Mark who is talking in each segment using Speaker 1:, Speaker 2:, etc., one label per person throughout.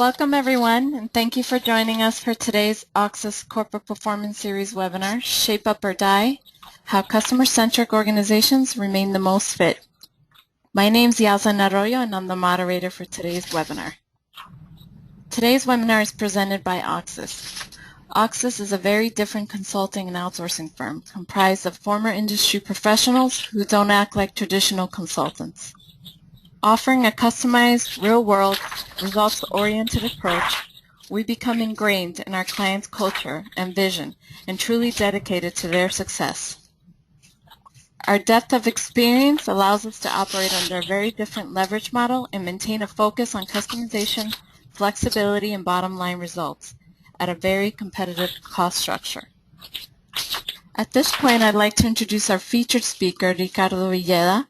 Speaker 1: Welcome everyone, and thank you for joining us for today's Auxis Corporate Performance Series webinar, Shape Up or Die, How Customer-Centric Organizations Remain the Most Fit. My name is Yaslin Arroyo, and I'm the moderator for today's webinar. Today's webinar is presented by Auxis. Auxis is a very different consulting and outsourcing firm comprised of former industry professionals who don't act like traditional consultants. Offering a customized, real-world, results-oriented approach, we become ingrained in our clients' culture and vision and truly dedicated to their success. Our depth of experience allows us to operate under a very different leverage model and maintain a focus on customization, flexibility, and bottom-line results at a very competitive cost structure. At this point, I'd like to introduce our featured speaker, Ricardo Villeda.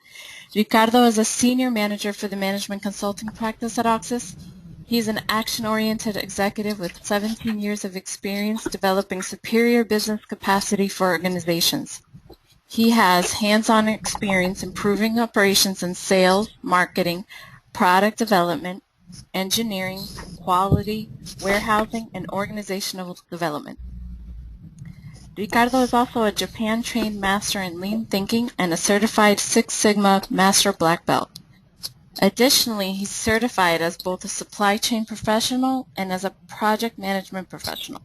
Speaker 1: Ricardo is a senior manager for the management consulting practice at Auxis. He's an action-oriented executive with 17 years of experience developing superior business capacity for organizations. He has hands-on experience improving operations in sales, marketing, product development, engineering, quality, warehousing, and organizational development. Ricardo is also a Japan-trained master in lean thinking and a certified Six Sigma Master Black Belt. Additionally, he's certified as both a supply chain professional and as a project management professional.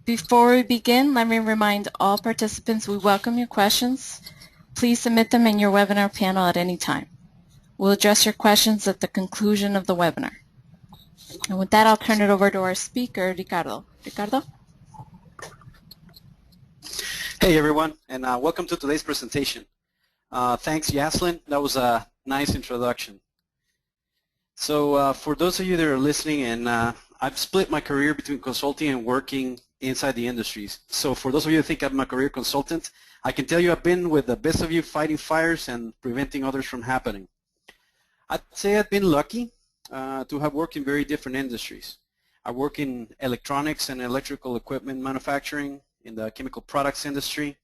Speaker 1: Before we begin, let me remind all participants we welcome your questions. Please submit them in your webinar panel at any time. We'll address your questions at the conclusion of the webinar. And with that, I'll turn it over to our speaker, Ricardo. Ricardo?
Speaker 2: Hey everyone, and welcome to today's presentation. Thanks, Yaslin. That was a nice introduction. So for those of you that are listening, and I've split my career between consulting and working inside the industries. So for those of you who think I'm a career consultant, I can tell you I've been with the best of you fighting fires and preventing others from happening. I'd say I've been lucky to have worked in very different industries. I work in electronics and electrical equipment manufacturing, in the chemical products industry,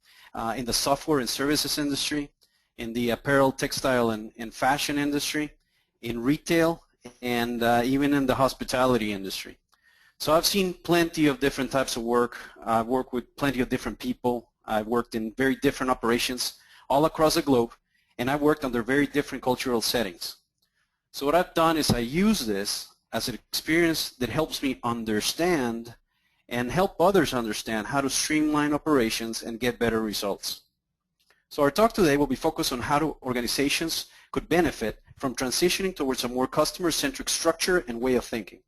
Speaker 2: in the software and services industry, in the apparel, textile, and fashion industry, in retail, and even in the hospitality industry. So I've seen plenty of different types of work. I've worked with plenty of different people. I've worked in very different operations all across the globe, and I've worked under very different cultural settings. So what I've done is I use this as an experience that helps me understand and help others understand how to streamline operations and get better results. So our talk today will be focused on how organizations could benefit from transitioning towards a more customer-centric structure and way of thinking.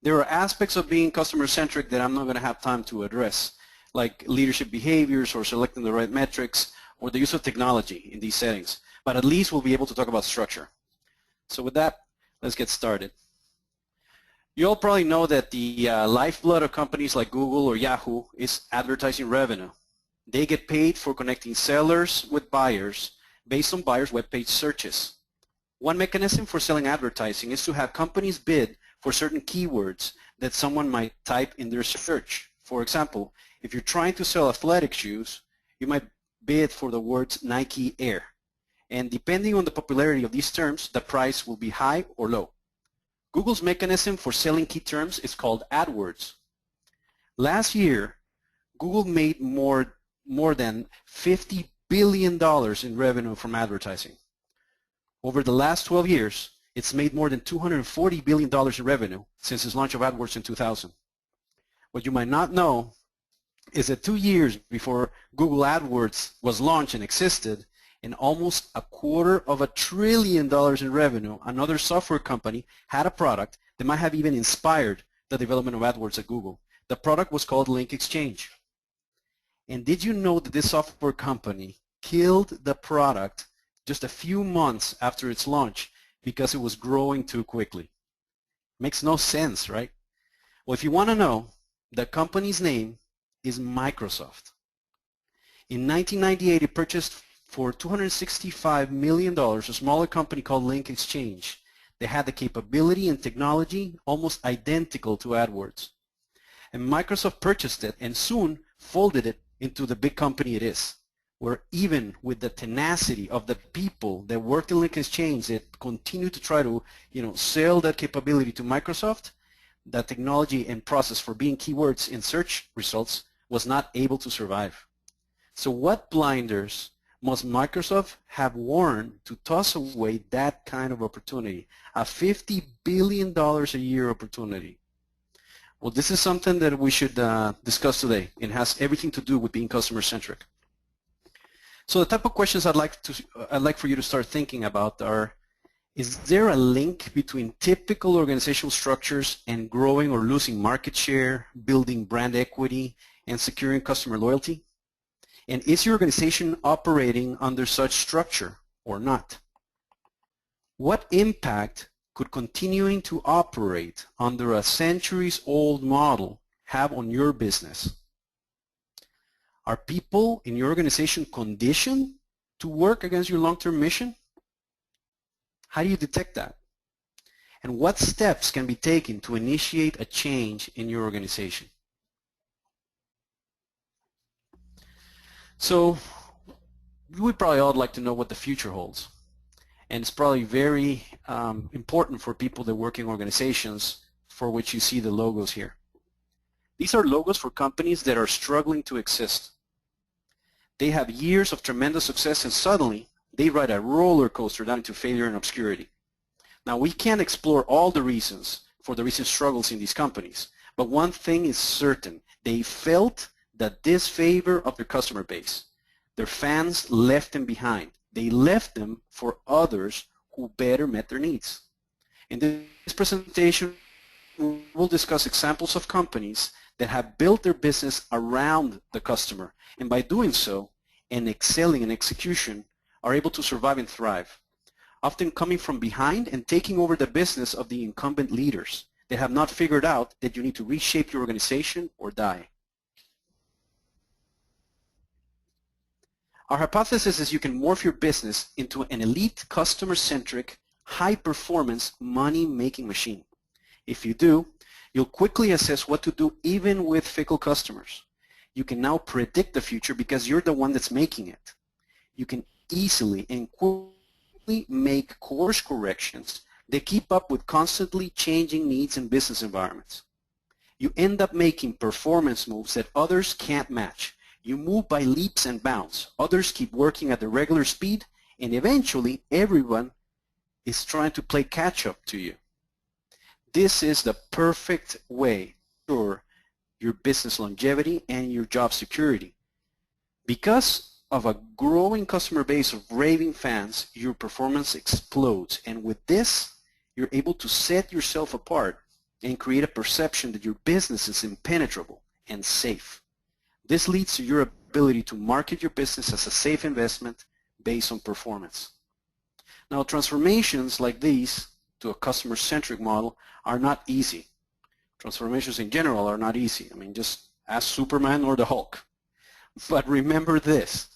Speaker 2: There are aspects of being customer-centric that I'm not going to have time to address, like leadership behaviors or selecting the right metrics or the use of technology in these settings, but at least we'll be able to talk about structure. So with that, let's get started. You all probably know that the lifeblood of companies like Google or Yahoo is advertising revenue. They get paid for connecting sellers with buyers based on buyers' web page searches. One mechanism for selling advertising is to have companies bid for certain keywords that someone might type in their search. For example, if you're trying to sell athletic shoes, you might bid for the words Nike Air. And depending on the popularity of these terms, the price will be high or low. Google's mechanism for selling key terms is called AdWords. Last year, Google made more than $50 billion in revenue from advertising. Over the last 12 years, it's made more than $240 billion in revenue since its launch of AdWords in 2000. What you might not know is that 2 years before Google AdWords was launched and existed, in almost $250 billion in revenue, another software company had a product that might have even inspired the development of AdWords at Google. The product was called Link Exchange. And did you know that this software company killed the product just a few months after its launch because it was growing too quickly? Makes no sense, right? Well, if you want to know, the company's name is Microsoft. In 1998, it purchased for $265 million, a smaller company called Link Exchange. They had the capability and technology almost identical to AdWords. And Microsoft purchased it and soon folded it into the big company it is. where even with the tenacity of the people that worked in Link Exchange that continue to try to, sell that capability to Microsoft, that technology and process for being keywords in search results was not able to survive. So what blinders must Microsoft have worn to toss away that kind of opportunity, a $50 billion a year opportunity? Well, this is something that we should discuss today. It has everything to do with being customer-centric. So the type of questions I'd like for you to start thinking about are, is there a link between typical organizational structures and growing or losing market share, building brand equity, and securing customer loyalty? And is your organization operating under such structure or not? What impact could continuing to operate under a centuries-old model have on your business? Are people in your organization conditioned to work against your long-term mission? How do you detect that? And what steps can be taken to initiate a change in your organization? So we probably all like to know what the future holds. And it's probably very important for people that work in organizations for which you see the logos here. These are logos for companies that are struggling to exist. They have years of tremendous success and suddenly they ride a roller coaster down into failure and obscurity. Now we can't explore all the reasons for the recent struggles in these companies, but one thing is certain. They felt the disfavor of their customer base. Their fans left them behind. They left them for others who better met their needs. In this presentation, we'll discuss examples of companies that have built their business around the customer, and by doing so, and excelling in execution, are able to survive and thrive, often coming from behind and taking over the business of the incumbent leaders that have not figured out that you need to reshape your organization or die. Our hypothesis is you can morph your business into an elite, customer-centric, high-performance, money-making machine. If you do, you'll quickly assess what to do even with fickle customers. You can now predict the future because you're the one that's making it. You can easily and quickly make course corrections that keep up with constantly changing needs and business environments. You end up making performance moves that others can't match. You move by leaps and bounds. Others keep working at the regular speed, and eventually everyone is trying to play catch-up to you. This is the perfect way for your business longevity and your job security. Because of a growing customer base of raving fans, your performance explodes. And with this, you're able to set yourself apart and create a perception that your business is impenetrable and safe. This leads to your ability to market your business as a safe investment based on performance. Now, transformations like these to a customer-centric model are not easy. Transformations in general are not easy. I mean, just ask Superman or the Hulk. But remember this.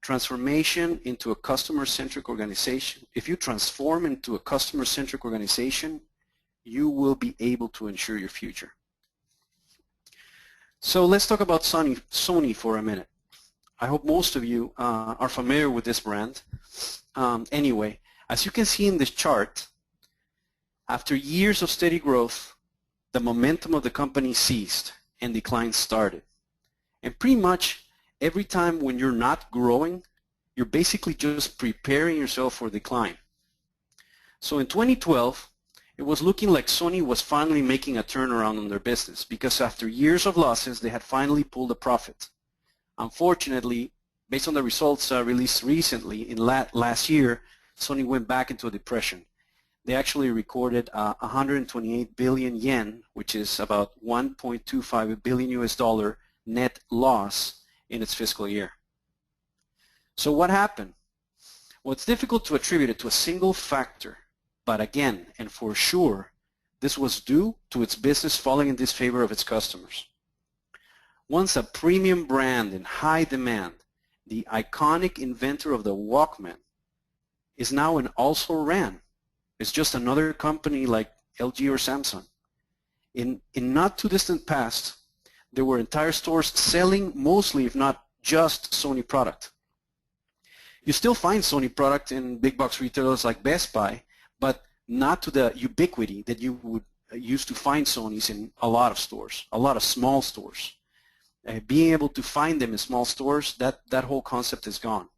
Speaker 2: Transformation into a customer-centric organization, if you transform into a customer-centric organization, you will be able to ensure your future. So let's talk about Sony for a minute. I hope most of you are familiar with this brand. Anyway, as you can see in this chart, after years of steady growth, the momentum of the company ceased and decline started. And pretty much every time when you're not growing, you're basically just preparing yourself for decline. So in 2012, it was looking like Sony was finally making a turnaround on their business because after years of losses, they had finally pulled a profit. Unfortunately, based on the results released recently in last year, Sony went back into a depression. They actually recorded 128 billion yen, which is about 1.25 billion US dollar net loss in its fiscal year. So what happened? Well, it's difficult to attribute it to a single factor. But again, and for sure, this was due to its business falling in disfavor of its customers. Once a premium brand in high demand, the iconic inventor of the Walkman is now an also-ran. It's just another company like LG or Samsung. In not too distant past, there were entire stores selling mostly, if not just Sony product. You still find Sony product in big box retailers like Best Buy, but not to the ubiquity that you would used to find Sonys in a lot of stores, a lot of small stores. Being able to find them in small stores, that whole concept is gone.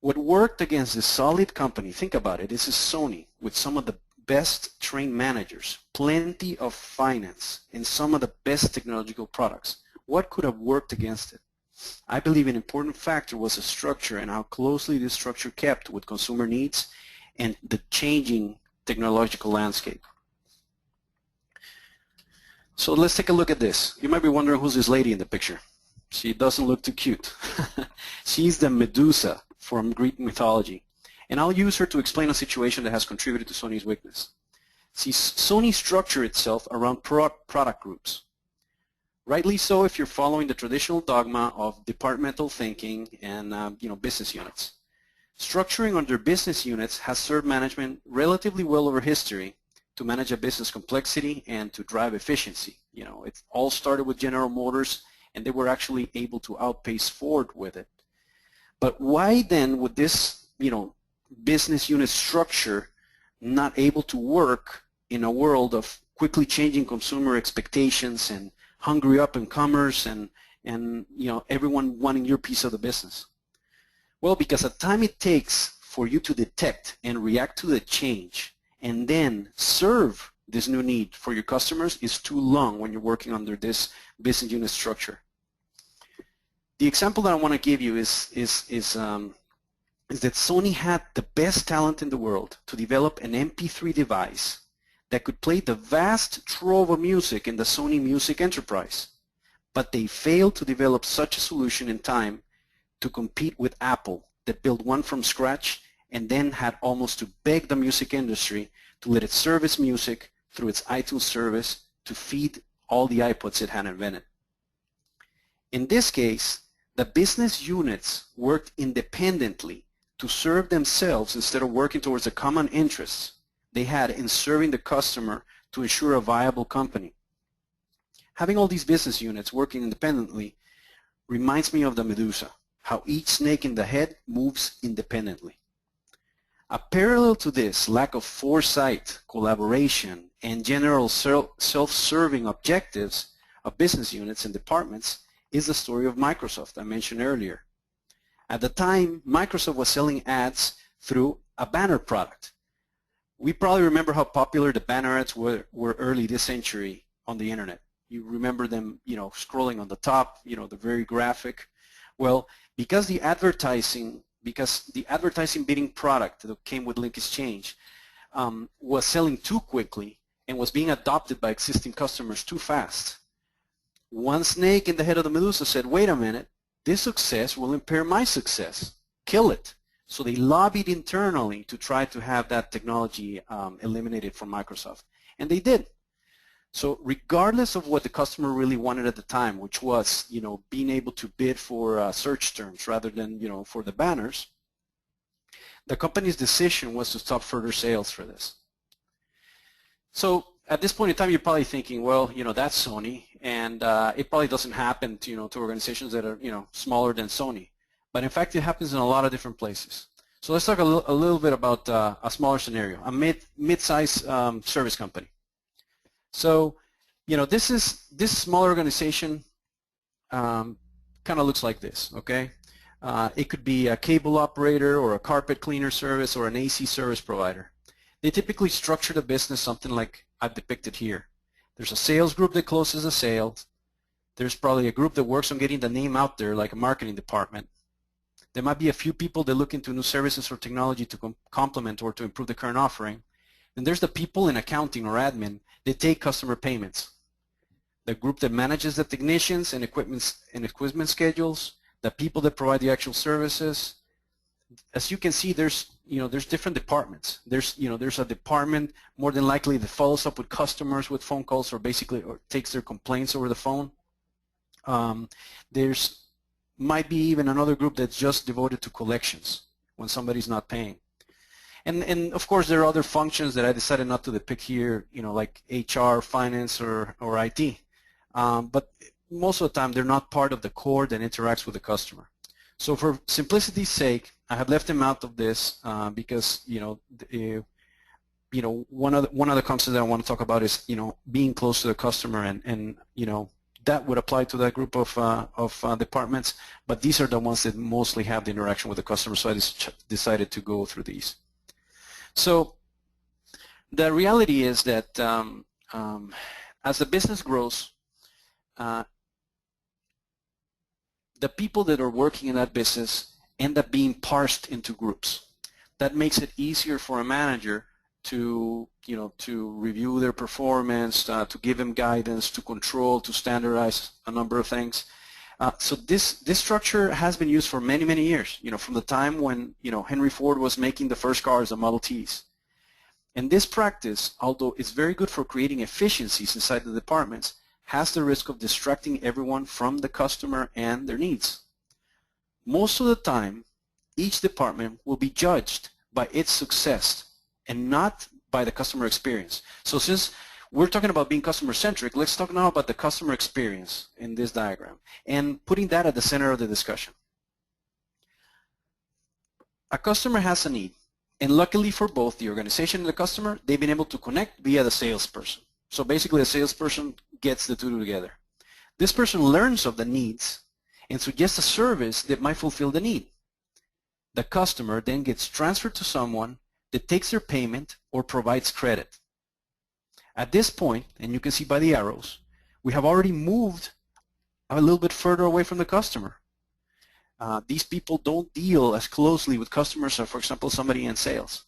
Speaker 2: What worked against this solid company, think about it, this is Sony with some of the best trained managers, plenty of finance, and some of the best technological products. What could have worked against it? I believe an important factor was the structure and how closely this structure kept with consumer needs and the changing technological landscape. So let's take a look at this. You might be wondering who's this lady in the picture. She doesn't look too cute. She's the Medusa from Greek mythology. And I'll use her to explain a situation that has contributed to Sony's weakness. See, Sony structured itself around product groups. Rightly so if you're following the traditional dogma of departmental thinking and business units. Structuring under business units has served management relatively well over history to manage a business complexity and to drive efficiency. It all started with General Motors, and they were actually able to outpace Ford with it. But why then would this, business unit structure not able to work in a world of quickly changing consumer expectations and hungry up in commerce and everyone wanting your piece of the business? Well, because the time it takes for you to detect and react to the change and then serve this new need for your customers is too long when you're working under this business unit structure. The example that I want to give you is that Sony had the best talent in the world to develop an MP3 device that could play the vast trove of music in the Sony music enterprise, but they failed to develop such a solution in time to compete with Apple that built one from scratch and then had almost to beg the music industry to let it service music through its iTunes service to feed all the iPods it had invented. In this case, the business units worked independently to serve themselves instead of working towards the common interests they had in serving the customer to ensure a viable company. Having all these business units working independently reminds me of the Medusa, how each snake in the head moves independently. A parallel to this lack of foresight, collaboration, and general self-serving objectives of business units and departments is the story of Microsoft I mentioned earlier. At the time, Microsoft was selling ads through a banner product. We probably remember how popular the banner ads were early this century on the internet. You remember them, scrolling on the top, the very graphic. Well, because the advertising bidding product that came with Link Exchange was selling too quickly and was being adopted by existing customers too fast, one snake in the head of the Medusa said, wait a minute, this success will impair my success. Kill it. So they lobbied internally to try to have that technology eliminated from Microsoft. And they did. So regardless of what the customer really wanted at the time, which was, being able to bid for search terms rather than, for the banners, the company's decision was to stop further sales for this. So at this point in time, you're probably thinking, well, that's Sony, and it probably doesn't happen to, to organizations that are, smaller than Sony. But in fact, it happens in a lot of different places. So let's talk a little bit about a smaller scenario, a mid-size service company. So, this small organization kind of looks like this, okay? It could be a cable operator or a carpet cleaner service or an AC service provider. They typically structure the business something like I've depicted here. There's a sales group that closes the sales. There's probably a group that works on getting the name out there, like a marketing department. There might be a few people that look into new services or technology to complement or to improve the current offering. Then there's the people in accounting or admin that take customer payments. The group that manages the technicians and equipment schedules, the people that provide the actual services. As you can see, there's different departments. There's a department more than likely that follows up with customers with phone calls or takes their complaints over the phone. There's might be even another group that's just devoted to collections when somebody's not paying. And of course there are other functions that I decided not to depict here, like HR, finance, or IT. But most of the time they're not part of the core that interacts with the customer. So for simplicity's sake, I have left them out of this because one of the concepts that I want to talk about is being close to the customer, and that would apply to that group of departments, but these are the ones that mostly have the interaction with the customer, so I just decided to go through these. So the reality is that as the business grows, the people that are working in that business end up being parsed into groups. That makes it easier for a manager to review their performance, to give them guidance, to control, to standardize a number of things. So this structure has been used for many, many years, from the time when Henry Ford was making the first cars, the Model Ts. And this practice, although it's very good for creating efficiencies inside the departments, has the risk of distracting everyone from the customer and their needs. Most of the time, each department will be judged by its success and not by the customer experience. So since we're talking about being customer-centric, let's talk now about the customer experience in this diagram and putting that at the center of the discussion. A customer has a need, and luckily for both the organization and the customer, they've been able to connect via the salesperson. So basically, the salesperson gets the two together. This person learns of the needs and suggests a service that might fulfill the need. The customer then gets transferred to someone that takes their payment or provides credit. At this point, and you can see by the arrows, we have already moved a little bit further away from the customer. These people don't deal as closely with customers as, for example, somebody in sales.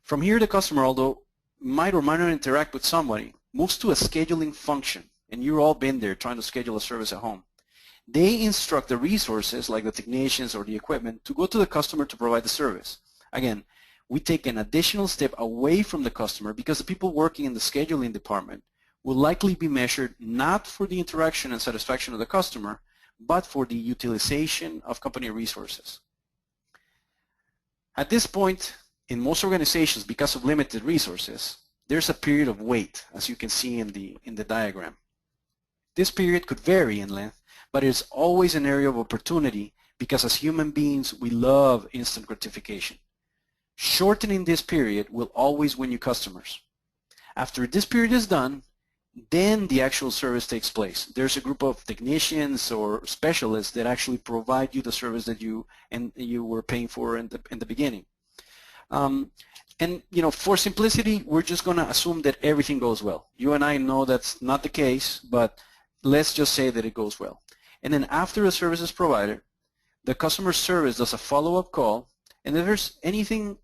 Speaker 2: From here, the customer, although might or might not interact with somebody, moves to a scheduling function, and you've all been there trying to schedule a service at home. They instruct the resources, like the technicians or the equipment, to go to the customer to provide the service. Again, we take an additional step away from the customer because the people working in the scheduling department will likely be measured not for the interaction and satisfaction of the customer, but for the utilization of company resources. At this point, in most organizations, because of limited resources, there's a period of wait, as you can see in the diagram. This period could vary in length, but it's always an area of opportunity because as human beings, we love instant gratification. Shortening this period will always win you customers. After this period is done, then the actual service takes place. There's a group of technicians or specialists that actually provide you the service that you were paying for in the beginning. And for simplicity, we're just going to assume that everything goes well. You and I know that's not the case, but let's just say that it goes well. And then after the service is provided, the customer service does a follow-up call, and if there's anything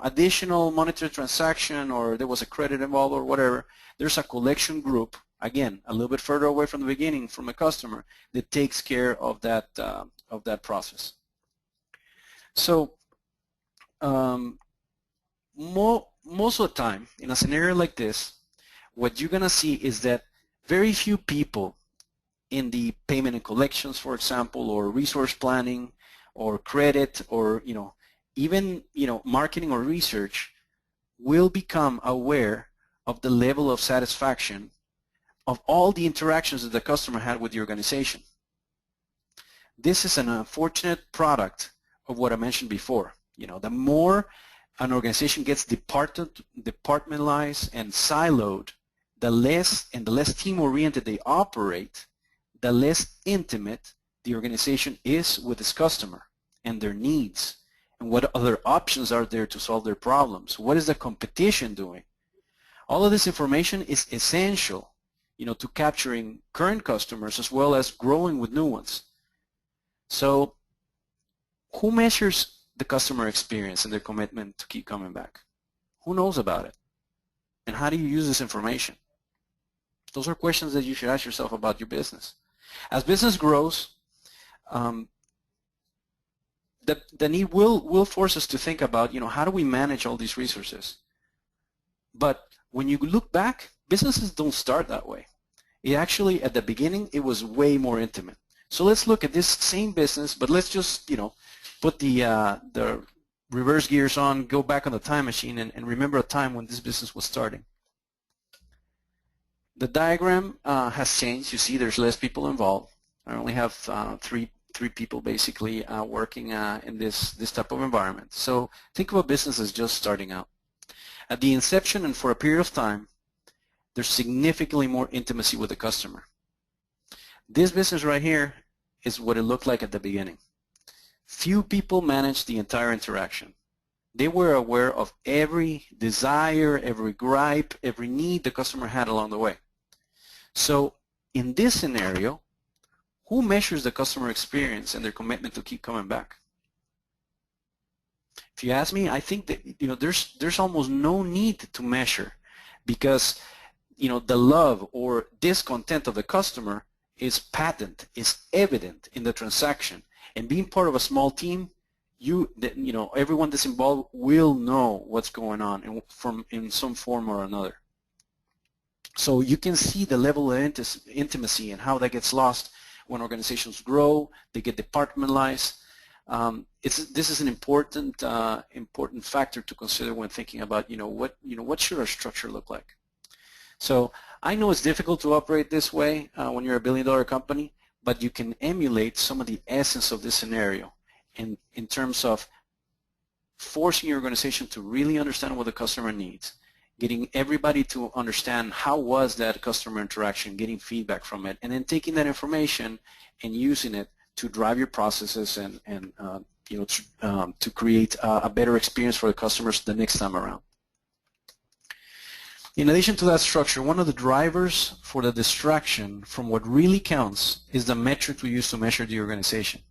Speaker 2: additional monetary transaction or there was a credit involved or whatever, there's a collection group, again, a little bit further away from the beginning from a customer that takes care of that process. So most of the time, in a scenario like this, what you're going to see is that very few people in the payment and collections, for example, or resource planning or credit or even marketing or research will become aware of the level of satisfaction of all the interactions that the customer had with the organization. This is an unfortunate product of what I mentioned before. The more an organization gets departmentalized and siloed, the less team-oriented they operate, the less intimate the organization is with its customer and their needs. And what other options are there to solve their problems? What is the competition doing? All of this information is essential, to capturing current customers as well as growing with new ones. So, who measures the customer experience and their commitment to keep coming back? Who knows about it? And how do you use this information? Those are questions that you should ask yourself about your business. As business grows, the need will force us to think about, how do we manage all these resources? But when you look back, businesses don't start that way. It actually, at the beginning, it was way more intimate. So let's look at this same business, but let's just, put the reverse gears on, go back on the time machine, and remember a time when this business was starting. The diagram has changed. You see there's less people involved. I only have three people basically working in this type of environment. So think of a business as just starting out. At the inception and for a period of time, there's significantly more intimacy with the customer. This business right here is what it looked like at the beginning. Few people managed the entire interaction. They were aware of every desire, every gripe, every need the customer had along the way. So in this scenario, who measures the customer experience and their commitment to keep coming back? If you ask me, I think that there's almost no need to measure, because the love or discontent of the customer is patent, is evident in the transaction. And being part of a small team, everyone that's involved will know what's going on in some form or another. So you can see the level of intimacy and how that gets lost when organizations grow, they get departmentalized. This is an important factor to consider when thinking about what should our structure look like. So I know it's difficult to operate this way when you're a billion-dollar company, but you can emulate some of the essence of this scenario in terms of forcing your organization to really understand what the customer needs, getting everybody to understand how was that customer interaction, getting feedback from it, and then taking that information and using it to drive your processes and to create a better experience for the customers the next time around. In addition to that structure, one of the drivers for the distraction from what really counts is the metric we use to measure the organization.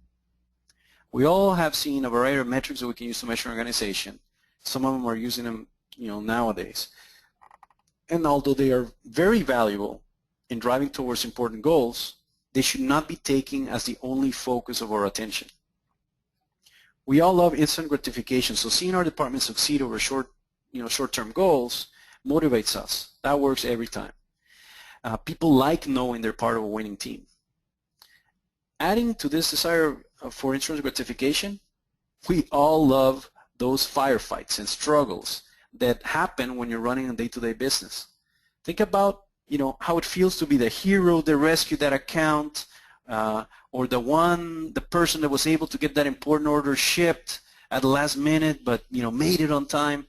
Speaker 2: We all have seen a variety of metrics that we can use to measure an organization. Some of them are using them nowadays. And although they are very valuable in driving towards important goals, they should not be taken as the only focus of our attention. We all love instant gratification, so seeing our department succeed over short-term goals motivates us. That works every time. People like knowing they're part of a winning team. Adding to this desire for instant gratification, we all love those firefights and struggles that happen when you're running a day-to-day business. Think about how it feels to be the hero that rescued that account, or the person that was able to get that important order shipped at the last minute, but made it on time.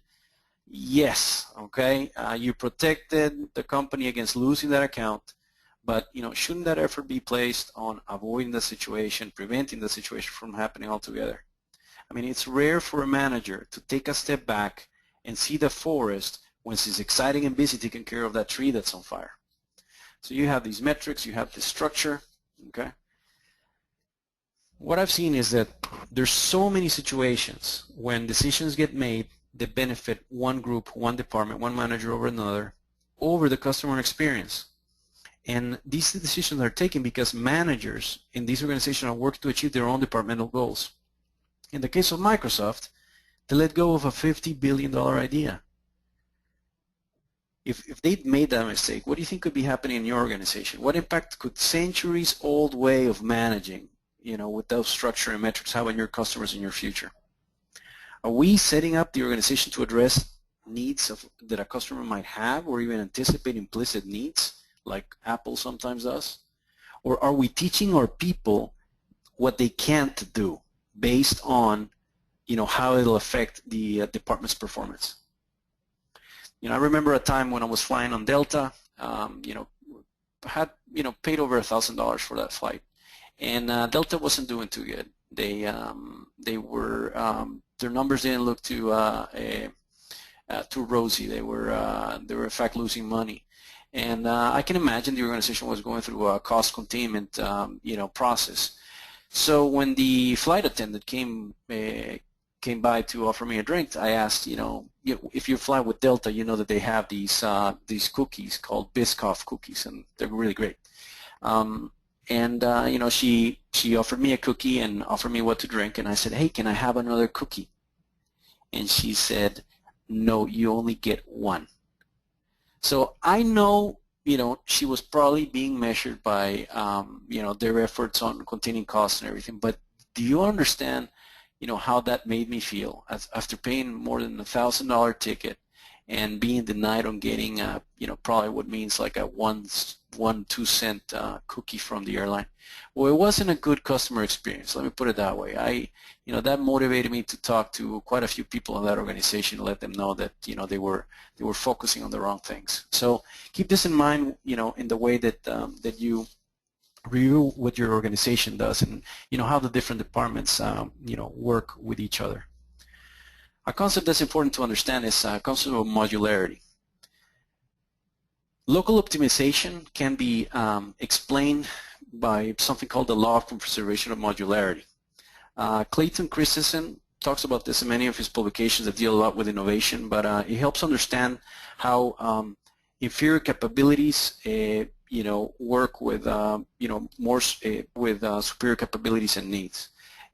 Speaker 2: Yes, okay, you protected the company against losing that account, but shouldn't that effort be placed on avoiding the situation, preventing the situation from happening altogether? I mean, it's rare for a manager to take a step back and see the forest when she's exciting and busy taking care of that tree that's on fire. So you have these metrics, you have this structure, okay? What I've seen is that there's so many situations when decisions get made that benefit one group, one department, one manager over another, over the customer experience. And these decisions are taken because managers in these organizations are working to achieve their own departmental goals. In the case of Microsoft, they let go of a $50 billion idea. If they'd made that mistake, what do you think could be happening in your organization? What impact could centuries-old way of managing, with those structure and metrics have on your customers in your future? Are we setting up the organization to address needs that a customer might have, or even anticipate implicit needs, like Apple sometimes does? Or are we teaching our people what they can't do based on how it'll affect the department's performance? I remember a time when I was flying on Delta, had paid over $1,000 for that flight, and Delta wasn't doing too good. They were their numbers didn't look too rosy. They were in fact losing money, and I can imagine the organization was going through a cost containment process. So when the flight attendant came by to offer me a drink, I asked, if you fly with Delta, you know that they have these cookies called Biscoff cookies, and they're really great. She offered me a cookie and offered me what to drink, and I said, hey, can I have another cookie? And she said, no, you only get one. So I know, she was probably being measured by, their efforts on containing costs and everything, but do you understand how that made me feel after paying more than $1,000 ticket and being denied on getting, probably what means like a 2 cent cookie from the airline. Well, it wasn't a good customer experience. Let me put it that way. That motivated me to talk to quite a few people in that organization to let them know that, they were focusing on the wrong things. So keep this in mind, in the way that that you review what your organization does and, how the different departments, work with each other. A concept that's important to understand is a concept of modularity. Local optimization can be explained by something called the law of conservation of modularity. Clayton Christensen talks about this in many of his publications that deal a lot with innovation, but it helps understand how inferior capabilities, work with, with superior capabilities and needs.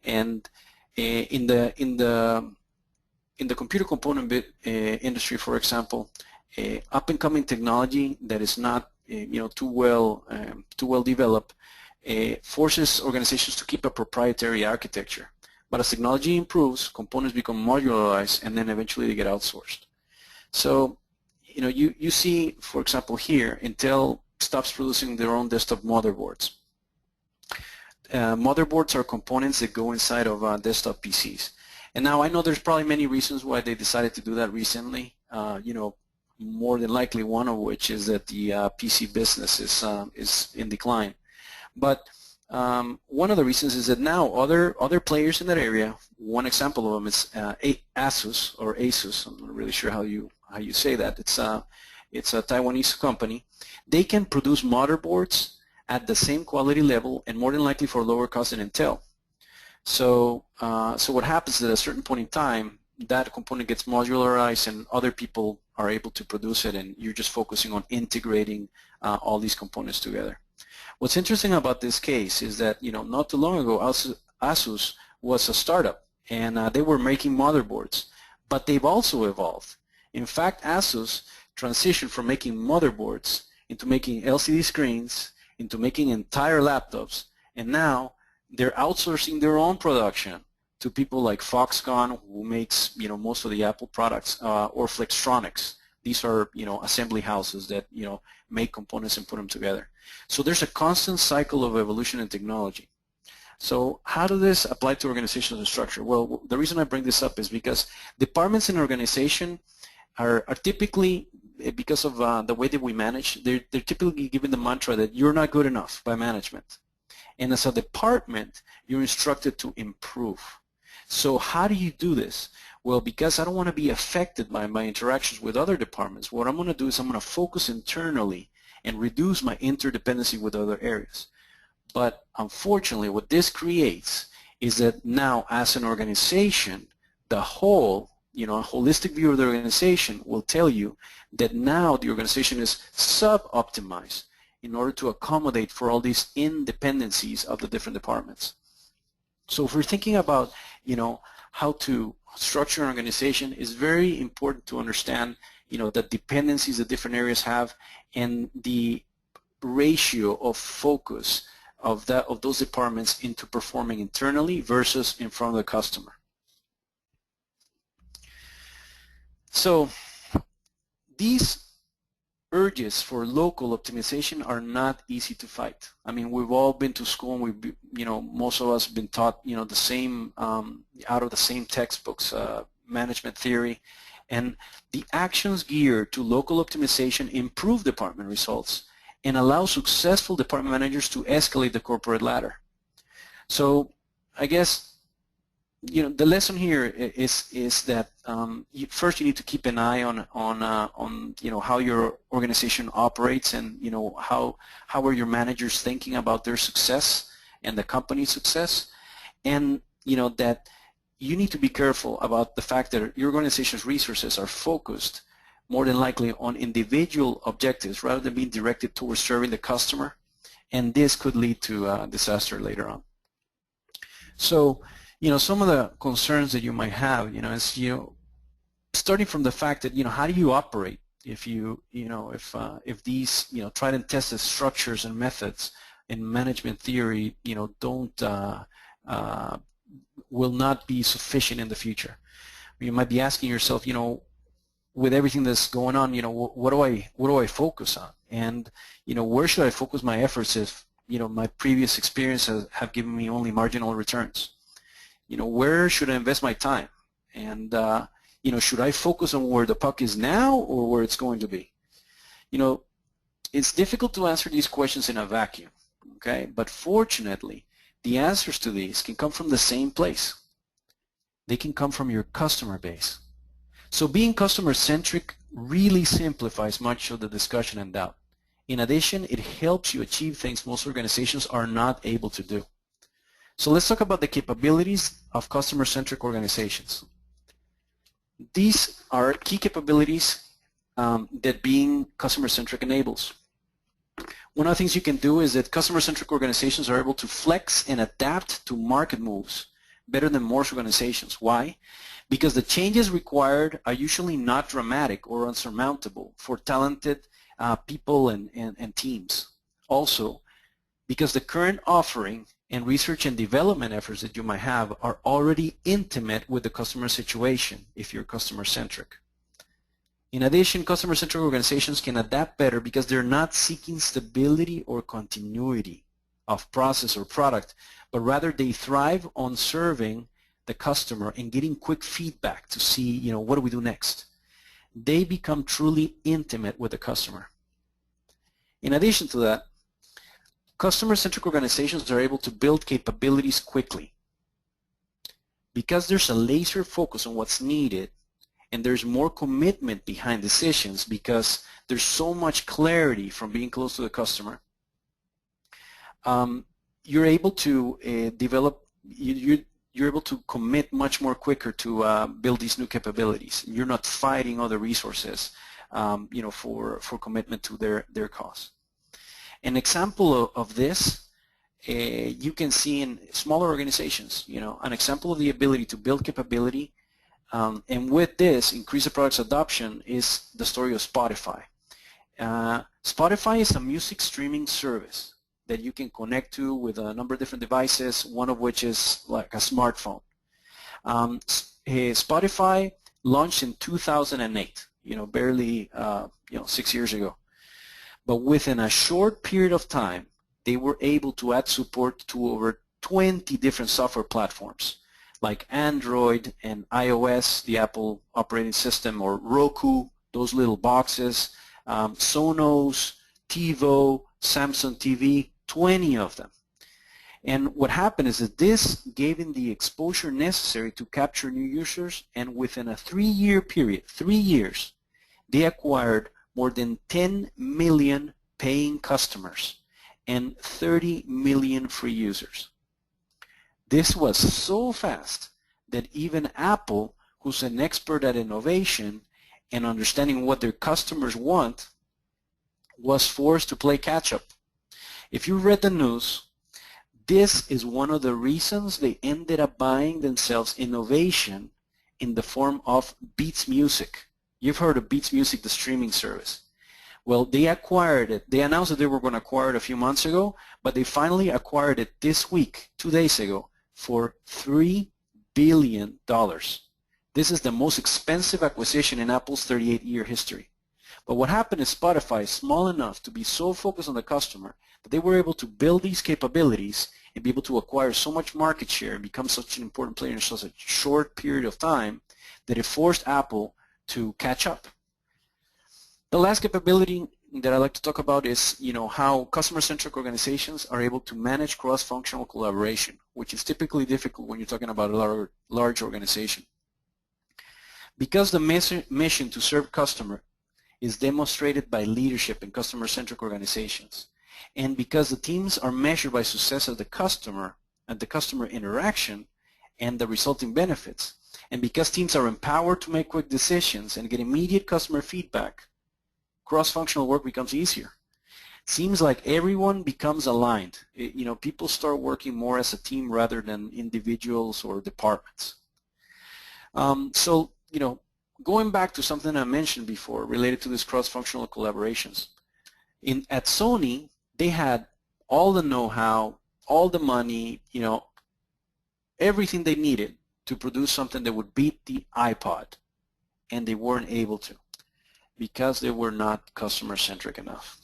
Speaker 2: And in the computer component industry, for example, up-and-coming technology that is not too well developed forces organizations to keep a proprietary architecture. But as technology improves, components become modularized, and then eventually they get outsourced. So, you see, for example, here, Intel stops producing their own desktop motherboards. Motherboards are components that go inside of desktop PCs. And now I know there's probably many reasons why they decided to do that recently. More than likely one of which is that the PC business is in decline. But one of the reasons is that now other players in that area. One example of them is Asus or Asus. I'm not really sure how you say that. It's a Taiwanese company. They can produce motherboards at the same quality level and more than likely for lower cost than Intel. So what happens is at a certain point in time, that component gets modularized and other people are able to produce it, and you're just focusing on integrating all these components together. What's interesting about this case is that, not too long ago, Asus was a startup, and they were making motherboards, but they've also evolved. In fact, Asus transitioned from making motherboards into making LCD screens, into making entire laptops, and now they're outsourcing their own production to people like Foxconn, who makes most of the Apple products, or Flextronics. These are assembly houses that make components and put them together. So there's a constant cycle of evolution in technology. So how does this apply to organizational structure? Well, the reason I bring this up is because departments in an organization are typically, because of the way that we manage, they're typically given the mantra that you're not good enough by management. And as a department, you're instructed to improve. So how do you do this? Well, because I don't want to be affected by my interactions with other departments, what I'm going to do is I'm going to focus internally and reduce my interdependency with other areas. But unfortunately, what this creates is that now, as an organization, the whole, a holistic view of the organization will tell you that now the organization is sub-optimized in order to accommodate for all these independencies of the different departments. So if we're thinking about, how to structure an organization, it's very important to understand, the dependencies that different areas have and the ratio of focus of those departments into performing internally versus in front of the customer. So these urges for local optimization are not easy to fight. I mean, we've all been to school, and most of us have been taught, the same, out of the same textbooks, management theory, and the actions geared to local optimization improve department results and allow successful department managers to escalate the corporate ladder. So I guess, the lesson here is that first you need to keep an eye on how your organization operates, and how are your managers thinking about their success and the company's success, and that you need to be careful about the fact that your organization's resources are focused more than likely on individual objectives rather than being directed towards serving the customer, and this could lead to disaster later on. So some of the concerns that you might have, is, starting from the fact that, how do you operate if if these, tried and tested structures and methods in management theory, will not be sufficient in the future. You might be asking yourself, with everything that's going on, what do I focus on? And, where should I focus my efforts if, my previous experiences have given me only marginal returns? Where should I invest my time? And, should I focus on where the puck is now or where it's going to be? It's difficult to answer these questions in a vacuum, okay? But fortunately, the answers to these can come from the same place. They can come from your customer base. So being customer-centric really simplifies much of the discussion and doubt. In addition, it helps you achieve things most organizations are not able to do. So let's talk about the capabilities of customer-centric organizations. These are key capabilities that being customer-centric enables. One of the things you can do is that customer-centric organizations are able to flex and adapt to market moves better than most organizations. Why? Because the changes required are usually not dramatic or unsurmountable for talented people and teams. Also, because the current offering and research and development efforts that you might have are already intimate with the customer situation if you're customer-centric. In addition, customer-centric organizations can adapt better because they're not seeking stability or continuity of process or product, but rather they thrive on serving the customer and getting quick feedback to see, what do we do next? They become truly intimate with the customer. In addition to that, customer-centric organizations are able to build capabilities quickly. Because there's a laser focus on what's needed, and there's more commitment behind decisions because there's so much clarity from being close to the customer, you're able to develop, you're able to commit much more quicker to build these new capabilities. You're not fighting other resources, for commitment to their cause. An example of this you can see in smaller organizations. An example of the ability to build capability and with this increase the product's adoption is the story of Spotify. Spotify is a music streaming service that you can connect to with a number of different devices, one of which is like a smartphone. Spotify launched in 2008, barely 6 years ago. But within a short period of time, they were able to add support to over 20 different software platforms like Android and iOS, the Apple operating system, or Roku, those little boxes, Sonos, TiVo, Samsung TV, 20 of them. And what happened is that this gave them the exposure necessary to capture new users, and within a 3-year period, 3 years, they acquired more than 10 million paying customers and 30 million free users. This was so fast that even Apple, who's an expert at innovation and understanding what their customers want, was forced to play catch-up. If you read the news, this is one of the reasons they ended up buying themselves innovation in the form of Beats Music. You've heard of Beats Music, the streaming service. Well, they acquired it. They announced that they were going to acquire it a few months ago, but they finally acquired it this week, 2 days ago, for $3 billion. This is the most expensive acquisition in Apple's 38-year history. But what happened is Spotify is small enough to be so focused on the customer that they were able to build these capabilities and be able to acquire so much market share and become such an important player in such a short period of time that it forced Apple to catch up. The last capability that I'd like to talk about is, how customer-centric organizations are able to manage cross-functional collaboration, which is typically difficult when you're talking about a large organization. Because the mission to serve customer is demonstrated by leadership in customer-centric organizations, and because the teams are measured by success of the customer and the customer interaction and the resulting benefits, and because teams are empowered to make quick decisions and get immediate customer feedback, cross-functional work becomes easier. Seems like everyone becomes aligned. People start working more as a team rather than individuals or departments. Going back to something I mentioned before related to these cross-functional collaborations, at Sony, they had all the know-how, all the money, everything they needed to produce something that would beat the iPod, and they weren't able to. because they were not customer-centric enough.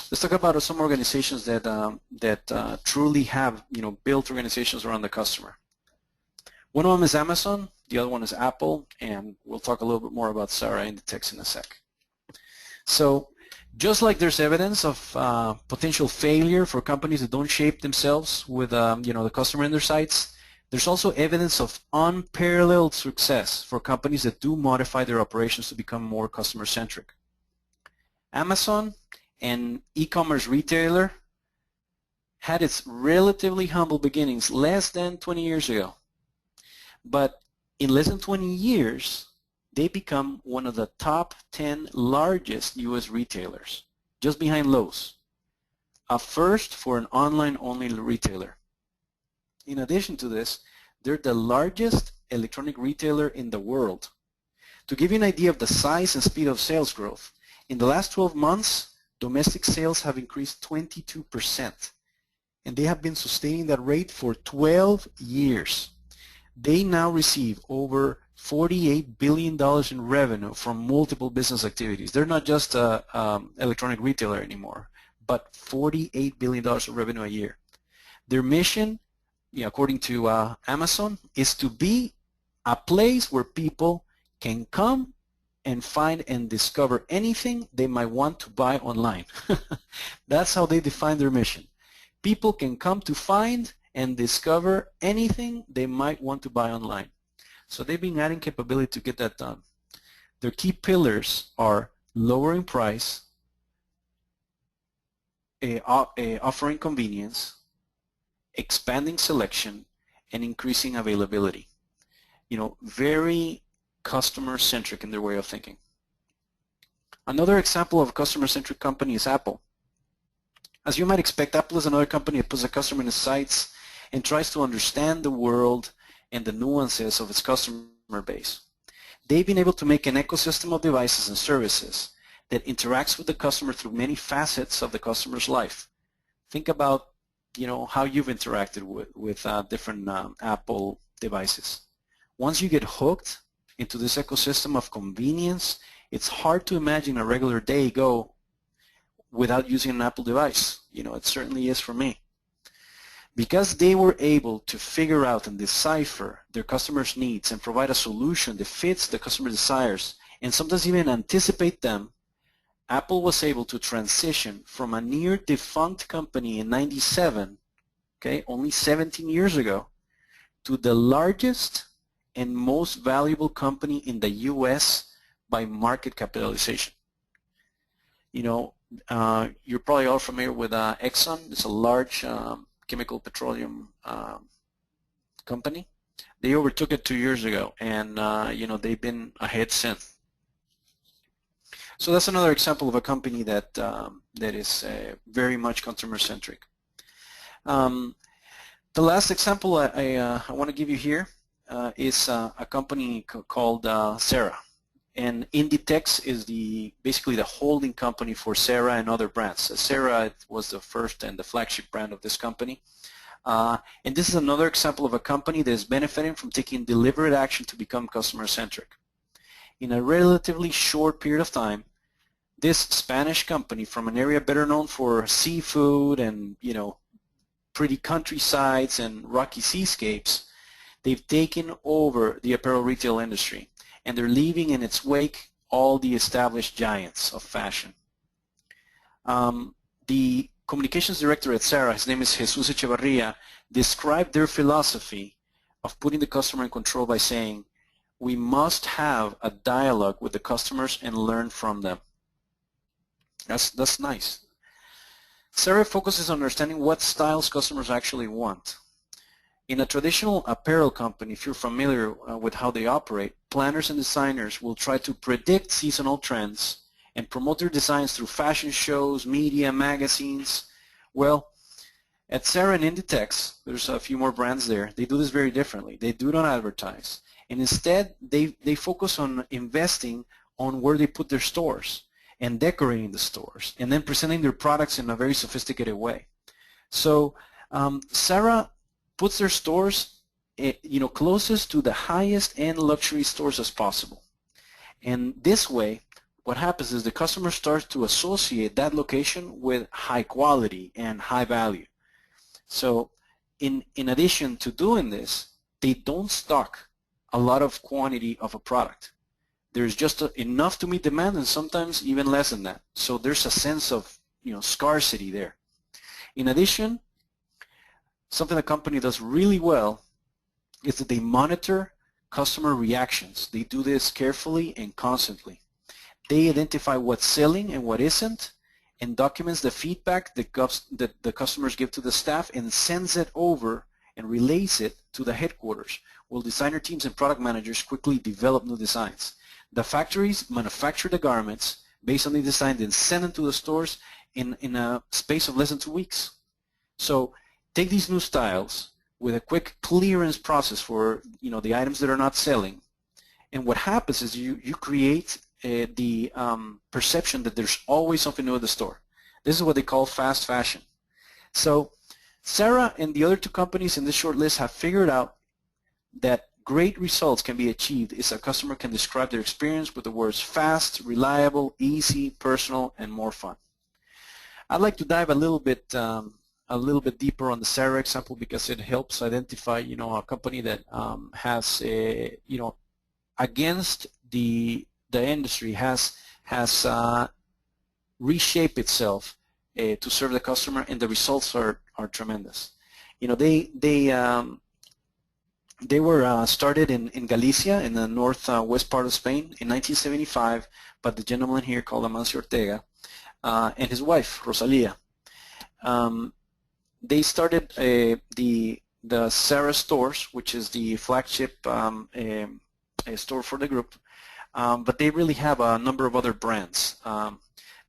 Speaker 2: Let's talk about some organizations that truly have, built organizations around the customer. One of them is Amazon, the other one is Apple, and we'll talk a little bit more about Sarah Inditex in a sec. So just like there's evidence of potential failure for companies that don't shape themselves with the customer in their sights, there's also evidence of unparalleled success for companies that do modify their operations to become more customer-centric. Amazon, an e-commerce retailer, had its relatively humble beginnings less than 20 years ago. But in less than 20 years, they become one of the top 10 largest U.S. retailers, just behind Lowe's, a first for an online-only retailer. In addition to this, they're the largest electronic retailer in the world. To give you an idea of the size and speed of sales growth, in the last 12 months, domestic sales have increased 22%, and they have been sustaining that rate for 12 years. They now receive over $48 billion in revenue from multiple business activities. They're not just an electronic retailer anymore, but $48 billion of revenue a year. Their mission, according to Amazon, is to be a place where people can come and find and discover anything they might want to buy online. That's how they define their mission. People can come to find and discover anything they might want to buy online. So they've been adding capability to get that done. Their key pillars are lowering price, offering convenience, expanding selection, and increasing availability. Very customer-centric in their way of thinking. Another example of a customer-centric company is Apple. As you might expect, Apple is another company that puts the customer in its sights and tries to understand the world and the nuances of its customer base. They've been able to make an ecosystem of devices and services that interacts with the customer through many facets of the customer's life. Think about how you've interacted with different Apple devices. Once you get hooked into this ecosystem of convenience, it's hard to imagine a regular day go without using an Apple device. It certainly is for me. Because they were able to figure out and decipher their customers' needs and provide a solution that fits the customer desires and sometimes even anticipate them, Apple was able to transition from a near defunct company in '97, only 17 years ago, to the largest and most valuable company in the U.S. by market capitalization. You're probably all familiar with Exxon. It's a large chemical petroleum company. They overtook it 2 years ago, and they've been ahead since. So that's another example of a company that is very much consumer-centric. The last example I want to give you here is a company called Sarah. And Inditex is basically the holding company for Sarah and other brands. Sarah was the first and the flagship brand of this company. And this is another example of a company that is benefiting from taking deliberate action to become customer-centric. In a relatively short period of time, this Spanish company from an area better known for seafood and pretty countrysides and rocky seascapes, they've taken over the apparel retail industry, and they're leaving in its wake all the established giants of fashion. The communications director at Sarah, his name is Jesus Echevarria, described their philosophy of putting the customer in control by saying, we must have a dialogue with the customers and learn from them. That's nice. Sarah focuses on understanding what styles customers actually want. In a traditional apparel company, if you're familiar with how they operate, planners and designers will try to predict seasonal trends and promote their designs through fashion shows, media, magazines. Well, at Sarah and Inditex, there's a few more brands there, they do this very differently. They do not advertise. And instead, they focus on investing on where they put their stores and decorating the stores and then presenting their products in a very sophisticated way. So Sarah puts their stores closest to the highest end luxury stores as possible. And this way, what happens is the customer starts to associate that location with high quality and high value. So in addition to doing this, they don't stock a lot of quantity of a product. There's just enough to meet demand, and sometimes even less than that. So there's a sense of scarcity there. In addition, something the company does really well is that they monitor customer reactions. They do this carefully and constantly. They identify what's selling and what isn't, and documents the feedback that the customers give to the staff, and sends it over and relays it to the headquarters, while designer teams and product managers quickly develop new designs. The factories manufacture the garments based on the design, then send them to the stores in a space of less than 2 weeks. So take these new styles with a quick clearance process for the items that are not selling, and what happens is you create the perception that there's always something new at the store. This is what they call fast fashion. So Sarah and the other two companies in this short list have figured out that great results can be achieved if a customer can describe their experience with the words fast, reliable, easy, personal, and more fun. I'd like to dive a little bit deeper on the Sarah example, because it helps identify a company that has against the industry has reshaped itself to serve the customer, and the results are tremendous. They were started in Galicia, in the northwest part of Spain, in 1975 by the gentleman here called Amancio Ortega and his wife Rosalia. They started the Sarah stores, which is the flagship store for the group, but they really have a number of other brands.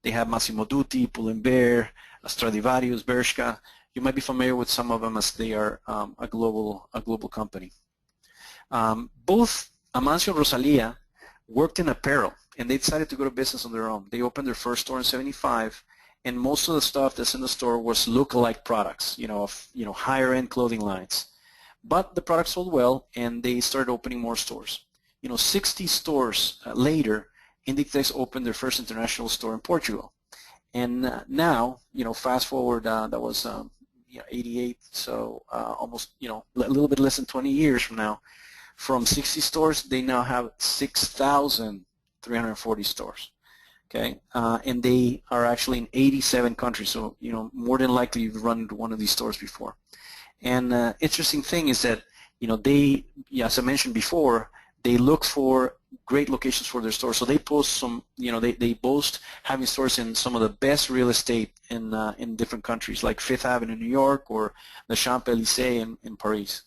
Speaker 2: They have Massimo Dutti, Pull&Bear, Stradivarius, Bershka. You might be familiar with some of them, as they are a global company. Both Amancio and Rosalia worked in apparel, and they decided to go to business on their own. They opened their first store in '75, and most of the stuff that's in the store was look-alike products, higher-end clothing lines. But the products sold well, and they started opening more stores. 60 stores later, Inditex opened their first international store in Portugal. And now, fast forward, that was 88, so almost, a little bit less than 20 years from now. From 60 stores, they now have 6,340 stores. Okay, and they are actually in 87 countries, so more than likely you've run into one of these stores before. And interesting thing is that they, as I mentioned before, they look for great locations for their stores. So they post some, they boast having stores in some of the best real estate in different countries, like Fifth Avenue in New York or the Champs-Élysées in Paris.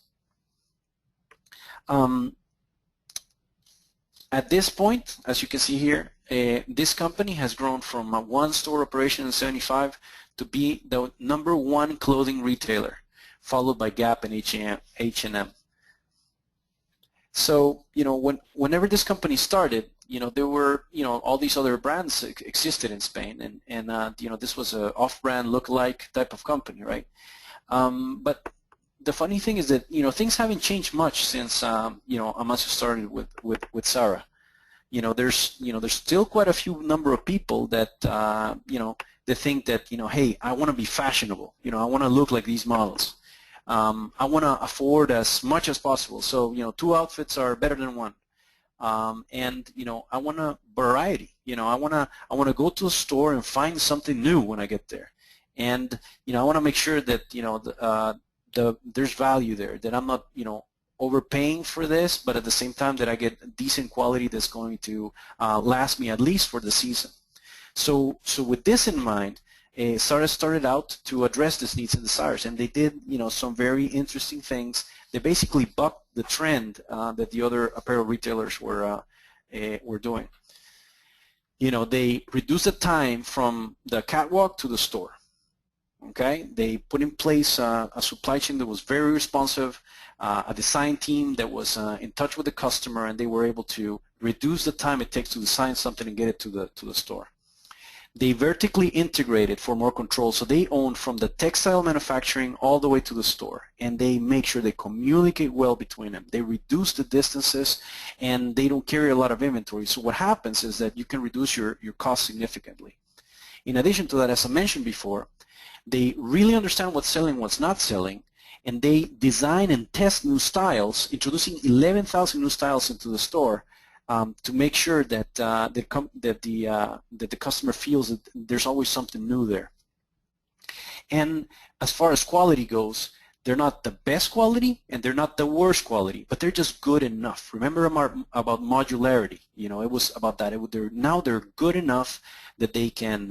Speaker 2: At this point, as you can see here, this company has grown from a one-store operation in '75 to be the #1 clothing retailer, followed by Gap and H&M. So, whenever this company started, there were, all these other brands existed in Spain, and this was an off-brand look-alike type of company, right? But the funny thing is that, things haven't changed much since, Amancio started with Sarah. There's still quite a few number of people that, they think that, hey, I want to be fashionable. I want to look like these models. I want to afford as much as possible. So, 2 outfits are better than 1. And, I want a variety. I want to go to a store and find something new when I get there. And, I want to make sure that, there's value there, that I'm not, overpaying for this, but at the same time that I get decent quality that's going to last me at least for the season. So with this in mind, Sarah started out to address these needs and desires, and they did, some very interesting things. They basically bucked the trend that the other apparel retailers were doing. They reduced the time from the catwalk to the store. Okay, they put in place a supply chain that was very responsive, a design team that was in touch with the customer, and they were able to reduce the time it takes to design something and get it to the store. They vertically integrated for more control, so they own from the textile manufacturing all the way to the store, and they make sure they communicate well between them. They reduce the distances, and they don't carry a lot of inventory. So what happens is that you can reduce your cost significantly. In addition to that, as I mentioned before, they really understand what's selling, what's not selling, and they design and test new styles, introducing 11,000 new styles into the store, to make sure that the customer feels that there's always something new there. And as far as quality goes, they're not the best quality and they're not the worst quality, but they're just good enough. Remember about modularity? You know, it was about that. Now they're good enough that they can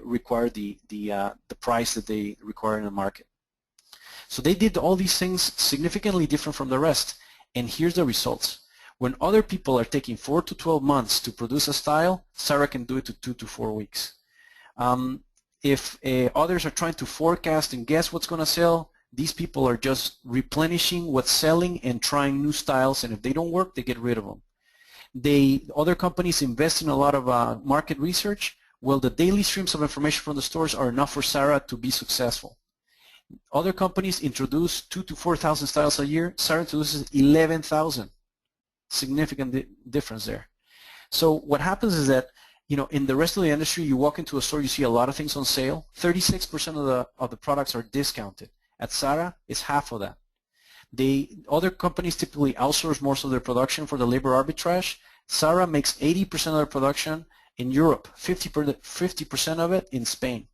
Speaker 2: require the price that they require in the market. So they did all these things significantly different from the rest, and here's the results. When other people are taking 4 to 12 months to produce a style, Sarah can do it to 2 to 4 weeks. If others are trying to forecast and guess what's going to sell, these people are just replenishing what's selling and trying new styles, and if they don't work, they get rid of them. Other companies invest in a lot of market research. Well, the daily streams of information from the stores are enough for Sarah to be successful. Other companies introduce 2,000 to 4,000 styles a year. Sarah introduces 11,000. Significant difference there. So what happens is that, you know, in the rest of the industry, you walk into a store, you see a lot of things on sale. 36% of the products are discounted. At Sarah, it's half of that. Other companies typically outsource most of their production for the labor arbitrage. Sarah makes 80% of their production in Europe, 50% of it in Spain.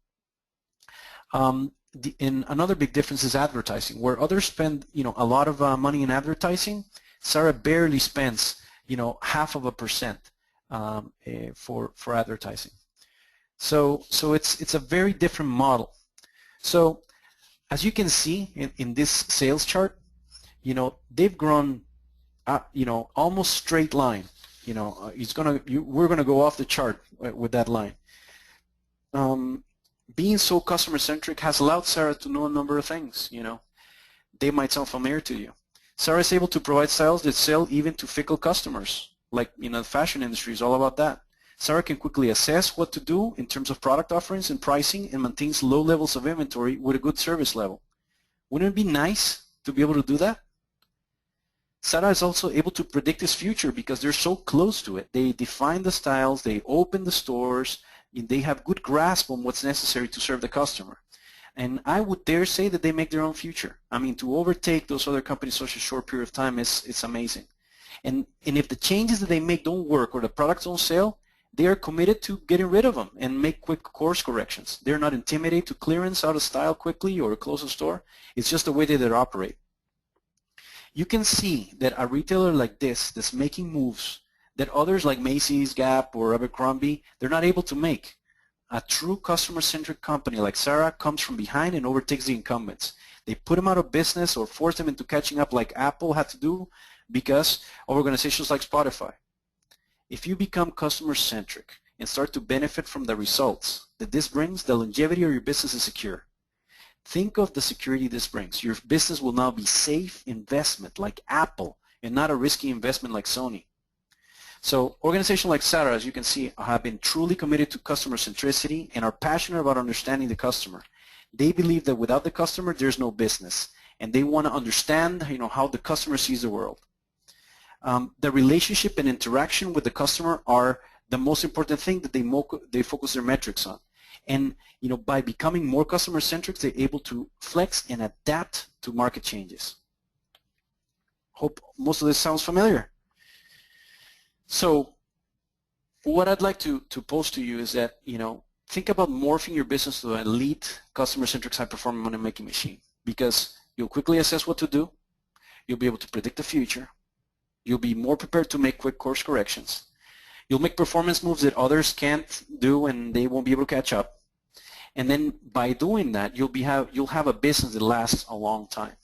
Speaker 2: Another big difference is advertising. Where others spend, you know, a lot of money in advertising, Sarah barely spends, you know, 0.5% for advertising. So it's a very different model. So as you can see in this sales chart, you know, they've grown, you know, almost straight line. You know, we're gonna go off the chart with that line. Being so customer centric has allowed Sarah to know a number of things. You know, they might sound familiar to you. Sarah is able to provide styles that sell even to fickle customers. Like, you know, the fashion industry is all about that. Sarah can quickly assess what to do in terms of product offerings and pricing, and maintains low levels of inventory with a good service level. Wouldn't it be nice to be able to do that? Sarah is also able to predict its future because they're so close to it. They define the styles, they open the stores, and they have good grasp on what's necessary to serve the customer. And I would dare say that they make their own future. I mean, to overtake those other companies in such a short period of time it's amazing. And if the changes that they make don't work or the products don't sell, they are committed to getting rid of them and make quick course corrections. They're not intimidated to clearance out of style quickly or close a store. It's just the way that they operate. You can see that a retailer like this that's making moves that others like Macy's, Gap, or Abercrombie, they're not able to make. A true customer-centric company like Sarah comes from behind and overtakes the incumbents. They put them out of business or force them into catching up like Apple had to do because of organizations like Spotify. If you become customer-centric and start to benefit from the results that this brings, the longevity of your business is secure. Think of the security this brings. Your business will now be safe investment like Apple and not a risky investment like Sony. So organizations like Sarah, as you can see, have been truly committed to customer centricity and are passionate about understanding the customer. They believe that without the customer, there's no business, and they want to understand, you know, how the customer sees the world. The relationship and interaction with the customer are the most important thing that they focus their metrics on. And, you know, by becoming more customer centric, they're able to flex and adapt to market changes. Hope most of this sounds familiar. So what I'd like to pose to you is that, you know, think about morphing your business to an elite customer-centric high-performing money-making machine, because you'll quickly assess what to do, you'll be able to predict the future, you'll be more prepared to make quick course corrections, you'll make performance moves that others can't do and they won't be able to catch up, and then by doing that, you'll have a business that lasts a long time.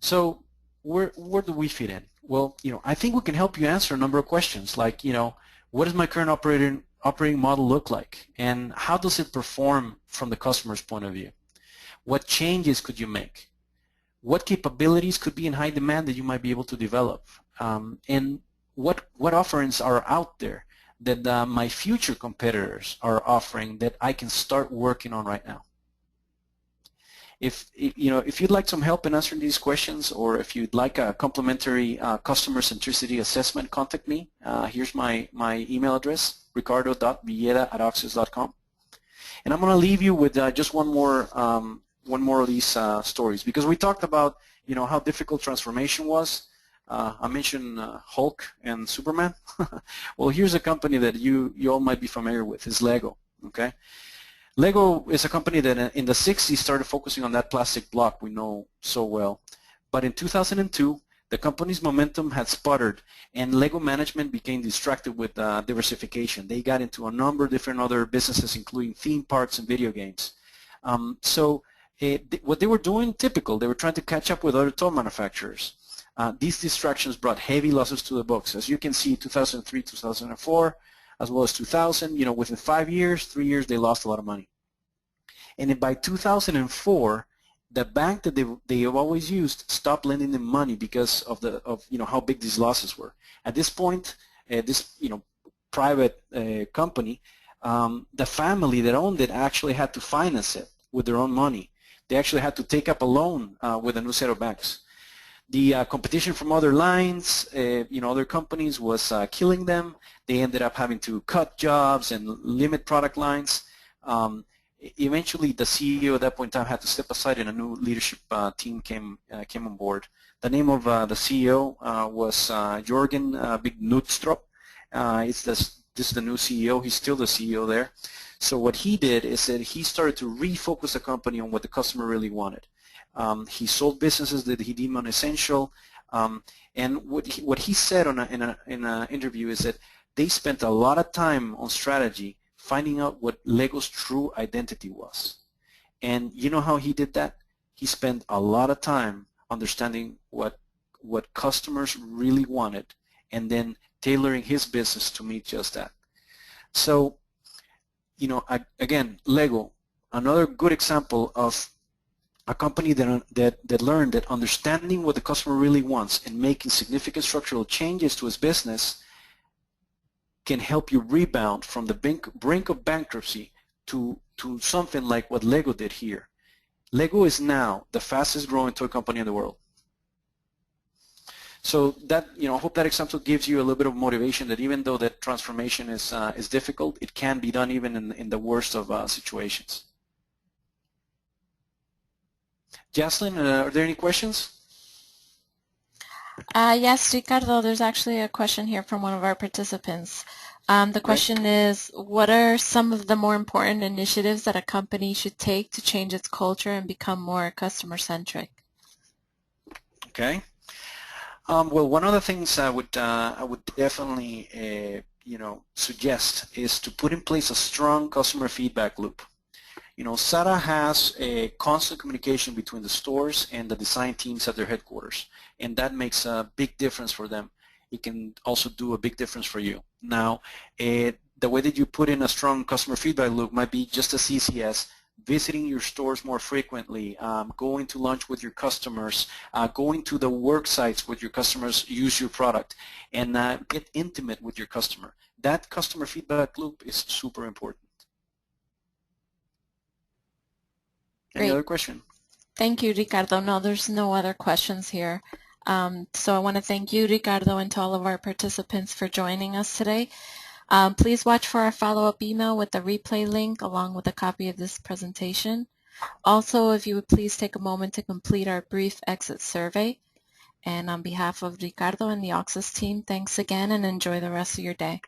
Speaker 2: So where do we fit in? Well, you know, I think we can help you answer a number of questions like, you know, what does my current operating model look like, and how does it perform from the customer's point of view? What changes could you make? What capabilities could be in high demand that you might be able to develop? And what offerings are out there that my future competitors are offering that I can start working on right now? If you'd like some help in answering these questions, or if you'd like a complimentary customer centricity assessment, contact me. Here's my email address, ricardo.villeda@auxis.com. And I'm going to leave you with just one more of these stories, because we talked about how difficult transformation was. I mentioned Hulk and Superman. Well, here's a company that you all might be familiar with. Is Lego. Okay. Lego is a company that in the 60s started focusing on that plastic block we know so well. But in 2002, the company's momentum had sputtered, and Lego management became distracted with diversification. They got into a number of different other businesses, including theme parks and video games. What they were doing, typical, they were trying to catch up with other toy manufacturers. These distractions brought heavy losses to the books. As you can see, 2003, 2004, as well as 2000, within 5 years, 3 years, they lost a lot of money. And by 2004, the bank that they have always used stopped lending them money because of how big these losses were. At this point, this private company, the family that owned it actually had to finance it with their own money. They actually had to take up a loan with a new set of banks. The competition from other lines, other companies was killing them. They ended up having to cut jobs and limit product lines. Eventually, the CEO at that point in time had to step aside, and a new leadership team came on board. The name of the CEO was Jorgen Big Knudstrup. This is the new CEO. He's still the CEO there. So what he did is that he started to refocus the company on what the customer really wanted. He sold businesses that he deemed unessential, and what he said in an interview is that they spent a lot of time on strategy finding out what Lego's true identity was. And you know how he did that? He spent a lot of time understanding what customers really wanted, and then tailoring his business to meet just that. So, again, Lego, another good example of a company that learned that understanding what the customer really wants and making significant structural changes to its business can help you rebound from the brink of bankruptcy to something like what Lego did here. Lego is now the fastest growing toy company in the world. So that, I hope that example gives you a little bit of motivation that even though that transformation is difficult, it can be done even in the worst of situations. Jocelyn, are there any questions?
Speaker 1: Yes, Ricardo, there's actually a question here from one of our participants. The question is, what are some of the more important initiatives that a company should take to change its culture and become more customer-centric?
Speaker 2: Okay. Well, one of the things I would definitely suggest is to put in place a strong customer feedback loop. SATA has a constant communication between the stores and the design teams at their headquarters, and that makes a big difference for them. It can also do a big difference for you. Now, the way that you put in a strong customer feedback loop might be just as easy as visiting your stores more frequently, going to lunch with your customers, going to the work sites with your customers, use your product, and get intimate with your customer. That customer feedback loop is super important. Any other question?
Speaker 1: Thank you, Ricardo. No, there's no other questions here. So I want to thank you, Ricardo, and to all of our participants for joining us today. Please watch for our follow-up email with the replay link along with a copy of this presentation. Also, if you would please take a moment to complete our brief exit survey. And on behalf of Ricardo and the Auxis team, thanks again and enjoy the rest of your day.